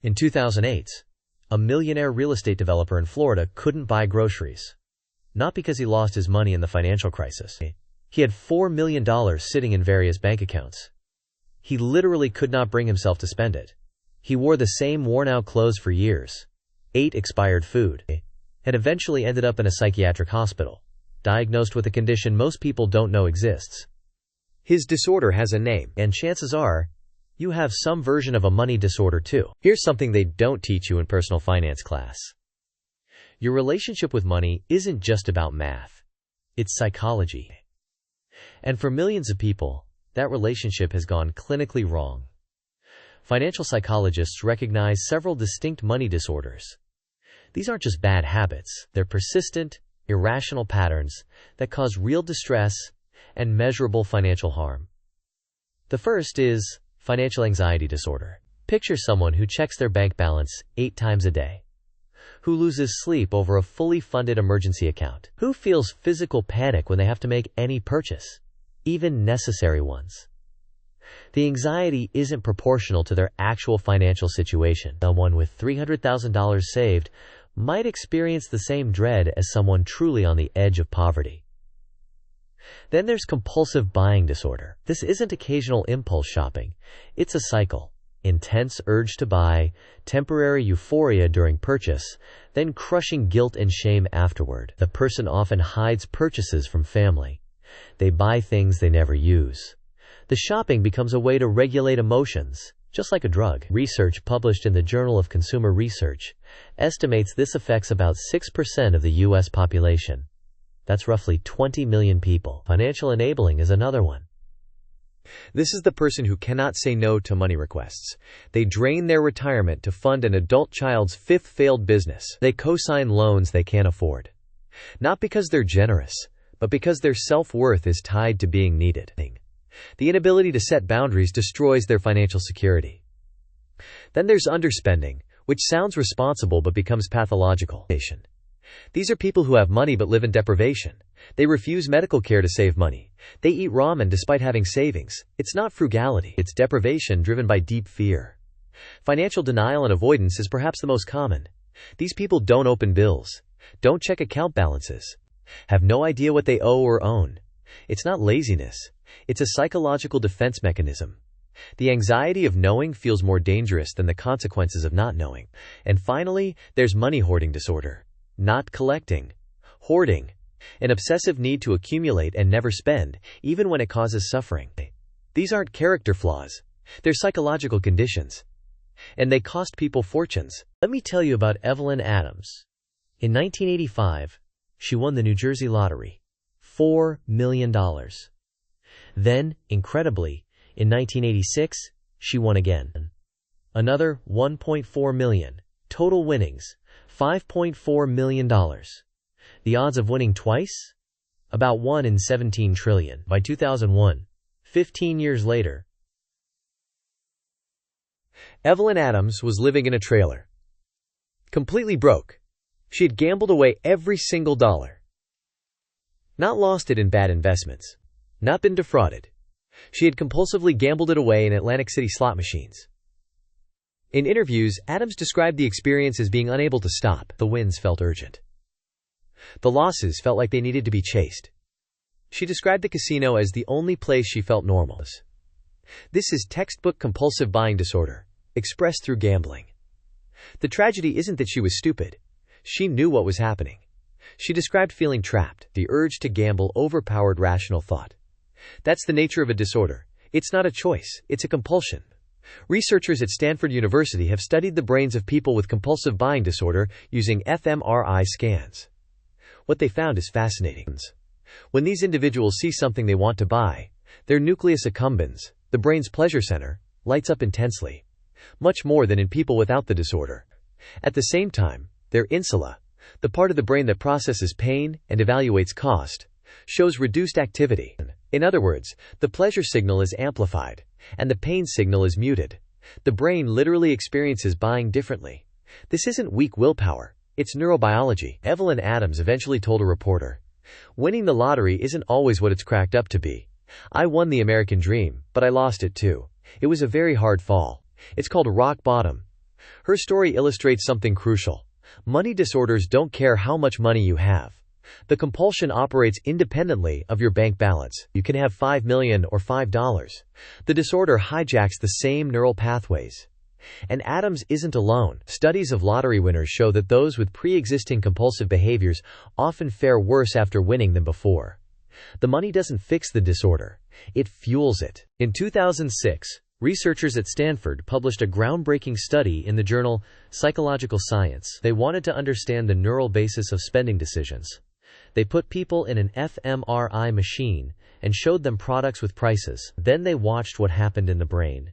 In 2008, a millionaire real estate developer in Florida couldn't buy groceries. Not because he lost his money in the financial crisis. He had $4 million sitting in various bank accounts. He literally could not bring himself to spend it. He wore the same worn-out clothes for years, ate expired food, and eventually ended up in a psychiatric hospital, diagnosed with a condition most people don't know exists. His disorder has a name, and chances are, you have some version of a money disorder too. Here's something they don't teach you in personal finance class. Your relationship with money isn't just about math. It's psychology. And for millions of people, that relationship has gone clinically wrong. Financial psychologists recognize several distinct money disorders. These aren't just bad habits, they're persistent, irrational patterns that cause real distress and measurable financial harm. The first is financial anxiety disorder. Picture someone who checks their bank balance 8 times a day, who loses sleep over a fully funded emergency account, who feels physical panic when they have to make any purchase, even necessary ones. The anxiety isn't proportional to their actual financial situation. Someone with $300,000 saved might experience the same dread as someone truly on the edge of poverty. Then there's compulsive buying disorder. This isn't occasional impulse shopping. It's a cycle. Intense urge to buy, temporary euphoria during purchase, then crushing guilt and shame afterward. The person often hides purchases from family. They buy things they never use. The shopping becomes a way to regulate emotions, just like a drug. Research published in the Journal of Consumer Research estimates this affects about 6% of the U.S. population. That's roughly 20 million people. Financial enabling is another one. This is the person who cannot say no to money requests. They drain their retirement to fund an adult child's 5th failed business. They co-sign loans they can't afford. Not because they're generous, but because their self-worth is tied to being needed. The inability to set boundaries destroys their financial security. Then there's underspending, which sounds responsible but becomes pathological. These are people who have money but live in deprivation. They refuse medical care to save money. They eat ramen despite having savings. It's not frugality, it's deprivation driven by deep fear. Financial denial and avoidance is perhaps the most common. These people don't open bills, don't check account balances, have no idea what they owe or own. It's not laziness. It's a psychological defense mechanism. The anxiety of knowing feels more dangerous than the consequences of not knowing. And finally, there's money hoarding disorder. Not collecting, hoarding, an obsessive need to accumulate and never spend, even when it causes suffering. These aren't character flaws. They're psychological conditions. And they cost people fortunes. Let me tell you about Evelyn Adams. In 1985, she won the New Jersey lottery. $4 million. Then, incredibly, in 1986, she won again. Another $1.4 million. Total winnings, $5.4 million. The odds of winning twice? About 1 in 17 trillion. By 2001, 15 years later, Evelyn Adams was living in a trailer. Completely broke. She had gambled away every single dollar. Not lost it in bad investments. Not been defrauded. She had compulsively gambled it away in Atlantic City slot machines. In interviews, Adams described the experience as being unable to stop. The wins felt urgent. The losses felt like they needed to be chased. She described the casino as the only place she felt normal. This is textbook compulsive buying disorder, expressed through gambling. The tragedy isn't that she was stupid. She knew what was happening. She described feeling trapped. The urge to gamble overpowered rational thought. That's the nature of a disorder. It's not a choice, it's a compulsion. Researchers at Stanford University have studied the brains of people with compulsive buying disorder using fMRI scans. What they found is fascinating. When these individuals see something they want to buy, their nucleus accumbens, the brain's pleasure center, lights up intensely, much more than in people without the disorder. At the same time, their insula, the part of the brain that processes pain and evaluates cost, shows reduced activity. In other words, the pleasure signal is amplified, and the pain signal is muted. The brain literally experiences buying differently. This isn't weak willpower, it's neurobiology. Evelyn Adams eventually told a reporter, "Winning the lottery isn't always what it's cracked up to be. I won the American dream, but I lost it too. It was a very hard fall. It's called rock bottom. Her story illustrates something crucial. Money disorders don't care how much money you have. The compulsion operates independently of your bank balance. You can have $5 million or $5. The disorder hijacks the same neural pathways. And Adams isn't alone. Studies of lottery winners show that those with pre-existing compulsive behaviors often fare worse after winning than before. The money doesn't fix the disorder. It fuels it. In 2006, researchers at Stanford published a groundbreaking study in the journal Psychological Science. They wanted to understand the neural basis of spending decisions. They put people in an fMRI machine and showed them products with prices. Then they watched what happened in the brain.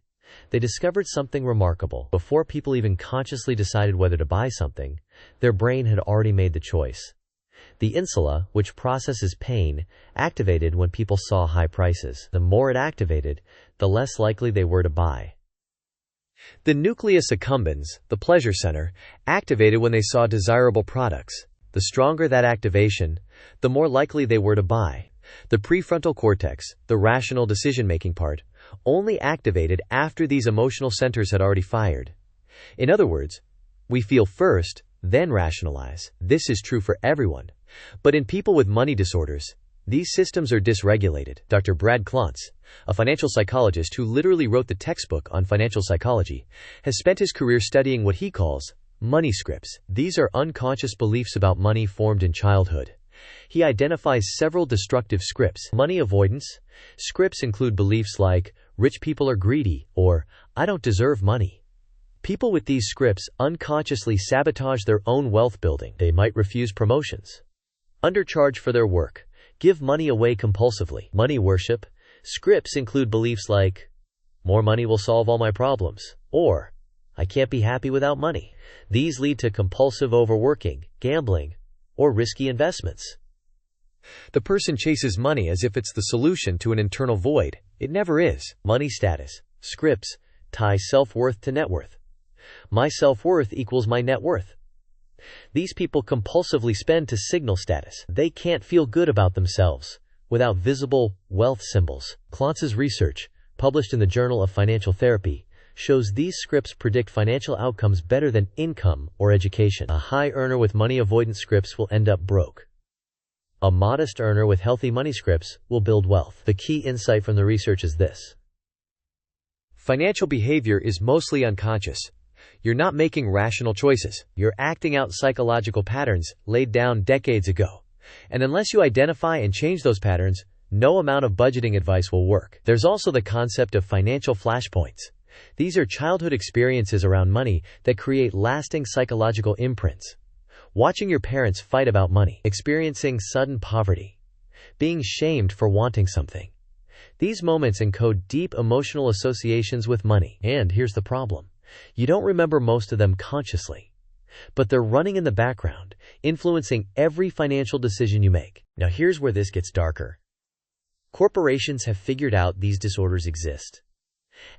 They discovered something remarkable. Before people even consciously decided whether to buy something, their brain had already made the choice. The insula, which processes pain, activated when people saw high prices. The more it activated, the less likely they were to buy. The nucleus accumbens, the pleasure center, activated when they saw desirable products. The stronger that activation, the more likely they were to buy. The prefrontal cortex, the rational decision-making part, only activated after these emotional centers had already fired. In other words, we feel first, then rationalize. This is true for everyone. But in people with money disorders, these systems are dysregulated. Dr. Brad Klontz, a financial psychologist who literally wrote the textbook on financial psychology, has spent his career studying what he calls money scripts. These are unconscious beliefs about money formed in childhood. He identifies several destructive scripts. Money avoidance scripts include beliefs like, rich people are greedy, or, I don't deserve money. People with these scripts unconsciously sabotage their own wealth building. They might refuse promotions, undercharge for their work, give money away compulsively. Money worship scripts include beliefs like, more money will solve all my problems, or, I can't be happy without money. These lead to compulsive overworking, gambling, or risky investments. The person chases money as if it's the solution to an internal void. It never is. Money status scripts tie self-worth to net worth. My self-worth equals my net worth. These people compulsively spend to signal status. They can't feel good about themselves without visible wealth symbols. Klontz's research, published in the Journal of Financial Therapy, shows these scripts predict financial outcomes better than income or education. A high earner with money avoidance scripts will end up broke. A modest earner with healthy money scripts will build wealth. The key insight from the research is this: financial behavior is mostly unconscious. You're not making rational choices. You're acting out psychological patterns laid down decades ago. And unless you identify and change those patterns, no amount of budgeting advice will work. There's also the concept of financial flashpoints. These are childhood experiences around money that create lasting psychological imprints. Watching your parents fight about money, experiencing sudden poverty, being shamed for wanting something. These moments encode deep emotional associations with money. And here's the problem: you don't remember most of them consciously, but they're running in the background, influencing every financial decision you make. Now here's where this gets darker. Corporations have figured out these disorders exist,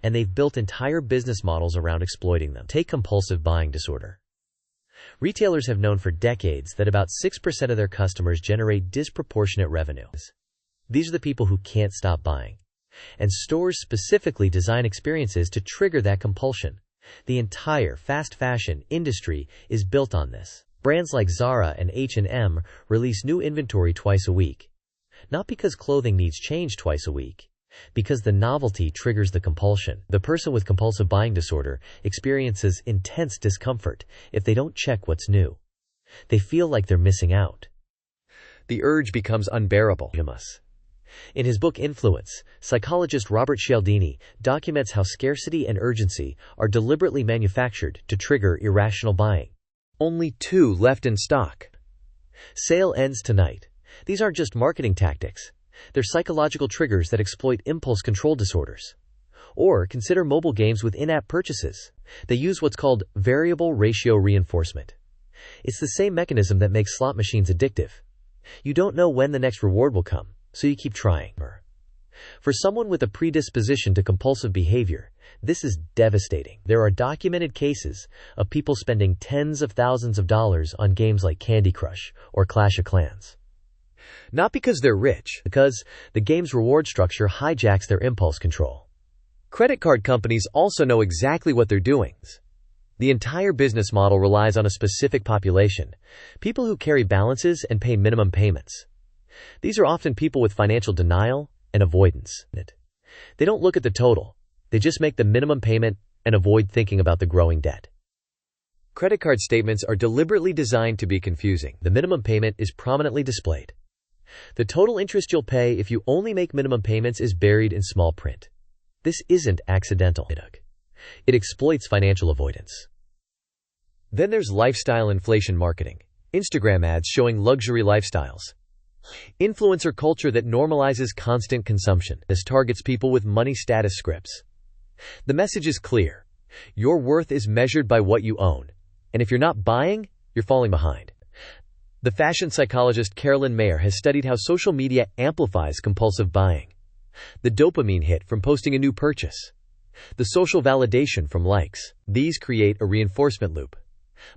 and they've built entire business models around exploiting them. Take compulsive buying disorder. Retailers have known for decades that about 6% of their customers generate disproportionate revenue. These are the people who can't stop buying. And stores specifically design experiences to trigger that compulsion. The entire fast fashion industry is built on this. Brands like Zara and H&M release new inventory twice a week. Not because clothing needs change twice a week, because the novelty triggers the compulsion. The person with compulsive buying disorder experiences intense discomfort if they don't check what's new. They feel like they're missing out. The urge becomes unbearable. In his book Influence, psychologist Robert Cialdini documents how scarcity and urgency are deliberately manufactured to trigger irrational buying. Only 2 left in stock. Sale ends tonight. These aren't just marketing tactics. They're psychological triggers that exploit impulse control disorders. Or consider mobile games with in-app purchases. They use what's called variable ratio reinforcement. It's the same mechanism that makes slot machines addictive. You don't know when the next reward will come, so you keep trying. For someone with a predisposition to compulsive behavior, this is devastating. There are documented cases of people spending tens of thousands of dollars on games like Candy Crush or Clash of Clans. Not because they're rich, because the game's reward structure hijacks their impulse control. Credit card companies also know exactly what they're doing. The entire business model relies on a specific population, people who carry balances and pay minimum payments. These are often people with financial denial and avoidance. They don't look at the total. They just make the minimum payment and avoid thinking about the growing debt. Credit card statements are deliberately designed to be confusing. The minimum payment is prominently displayed. The total interest you'll pay if you only make minimum payments is buried in small print. This isn't accidental. It exploits financial avoidance. Then there's lifestyle inflation marketing. Instagram ads showing luxury lifestyles. Influencer culture that normalizes constant consumption. This targets people with money status scripts. The message is clear. Your worth is measured by what you own. And if you're not buying, you're falling behind. The fashion psychologist Carolyn Mayer has studied how social media amplifies compulsive buying. The dopamine hit from posting a new purchase. The social validation from likes. These create a reinforcement loop.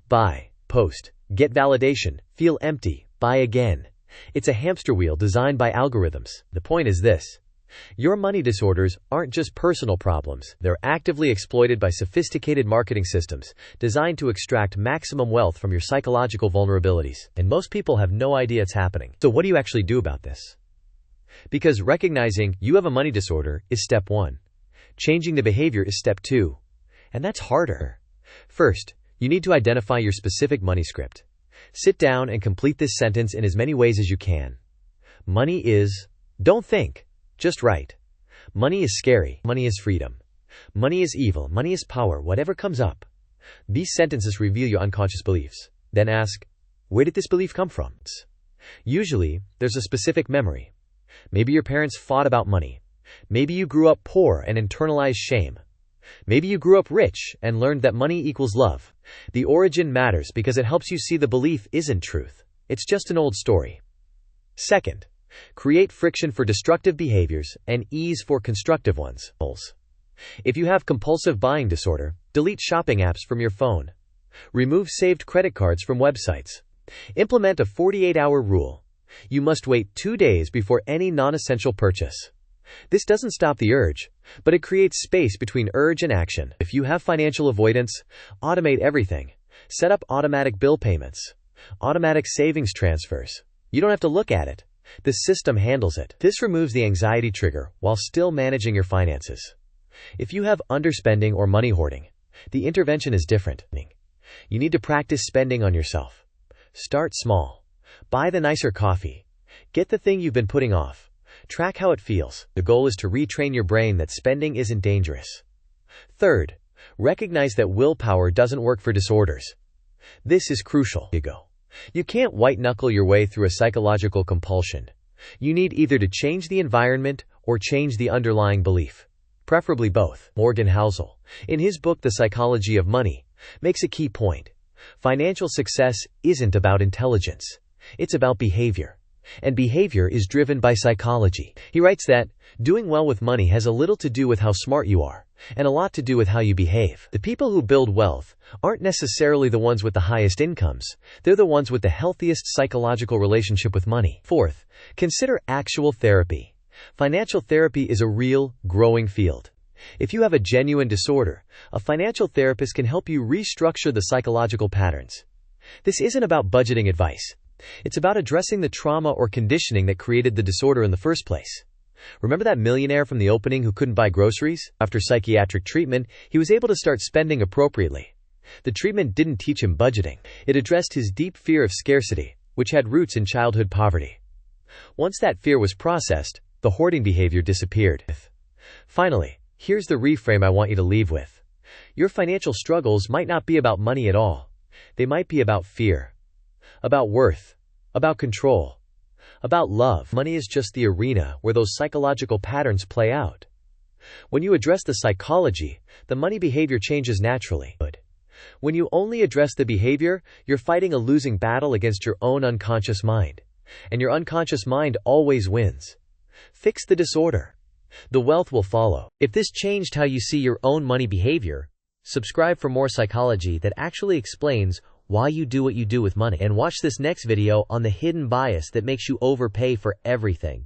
Buy, post, get validation, feel empty, buy again. It's a hamster wheel designed by algorithms. The point is this. Your money disorders aren't just personal problems. They're actively exploited by sophisticated marketing systems designed to extract maximum wealth from your psychological vulnerabilities. And most people have no idea it's happening. So what do you actually do about this? Because recognizing you have a money disorder is step 1. Changing the behavior is step 2. And that's harder. First, you need to identify your specific money script. Sit down and complete this sentence in as many ways as you can. Money is, don't think, just write. Money is scary. Money is freedom. Money is evil. Money is power. Whatever comes up. These sentences reveal your unconscious beliefs. Then ask, where did this belief come from? Usually, there's a specific memory. Maybe your parents fought about money. Maybe you grew up poor and internalized shame. Maybe you grew up rich and learned that money equals love. The origin matters because it helps you see the belief isn't truth. It's just an old story. Second, create friction for destructive behaviors and ease for constructive ones. If you have compulsive buying disorder, delete shopping apps from your phone. Remove saved credit cards from websites. Implement a 48-hour rule. You must wait 2 days before any non-essential purchase. This doesn't stop the urge, but it creates space between urge and action. If you have financial avoidance, automate everything. Set up automatic bill payments, automatic savings transfers. You don't have to look at it. The system handles it. This removes the anxiety trigger while still managing your finances. If you have underspending or money hoarding, the intervention is different. You need to practice spending on yourself. Start small. Buy the nicer coffee. Get the thing you've been putting off. Track how it feels. The goal is to retrain your brain that spending isn't dangerous. Third, recognize that willpower doesn't work for disorders. This is crucial. You can't white-knuckle your way through a psychological compulsion. You need either to change the environment or change the underlying belief. Preferably both. Morgan Housel, in his book The Psychology of Money, makes a key point. Financial success isn't about intelligence. It's about behavior. And behavior is driven by psychology. He writes that, doing well with money has a little to do with how smart you are, and a lot to do with how you behave. The people who build wealth aren't necessarily the ones with the highest incomes. They're the ones with the healthiest psychological relationship with money. Fourth, consider actual therapy. Financial therapy is a real, growing field. If you have a genuine disorder, a financial therapist can help you restructure the psychological patterns. This isn't about budgeting advice. It's about addressing the trauma or conditioning that created the disorder in the first place. Remember that millionaire from the opening who couldn't buy groceries? After psychiatric treatment, he was able to start spending appropriately. The treatment didn't teach him budgeting. It addressed his deep fear of scarcity, which had roots in childhood poverty. Once that fear was processed, the hoarding behavior disappeared. Finally, here's the reframe I want you to leave with. Your financial struggles might not be about money at all. They might be about fear. About worth, about control, about love. Money is just the arena where those psychological patterns play out. When you address the psychology, the money behavior changes naturally. When you only address the behavior, you're fighting a losing battle against your own unconscious mind. And your unconscious mind always wins. Fix the disorder. The wealth will follow. If this changed how you see your own money behavior, subscribe for more psychology that actually explains why you do what you do with money. And watch this next video on the hidden bias that makes you overpay for everything.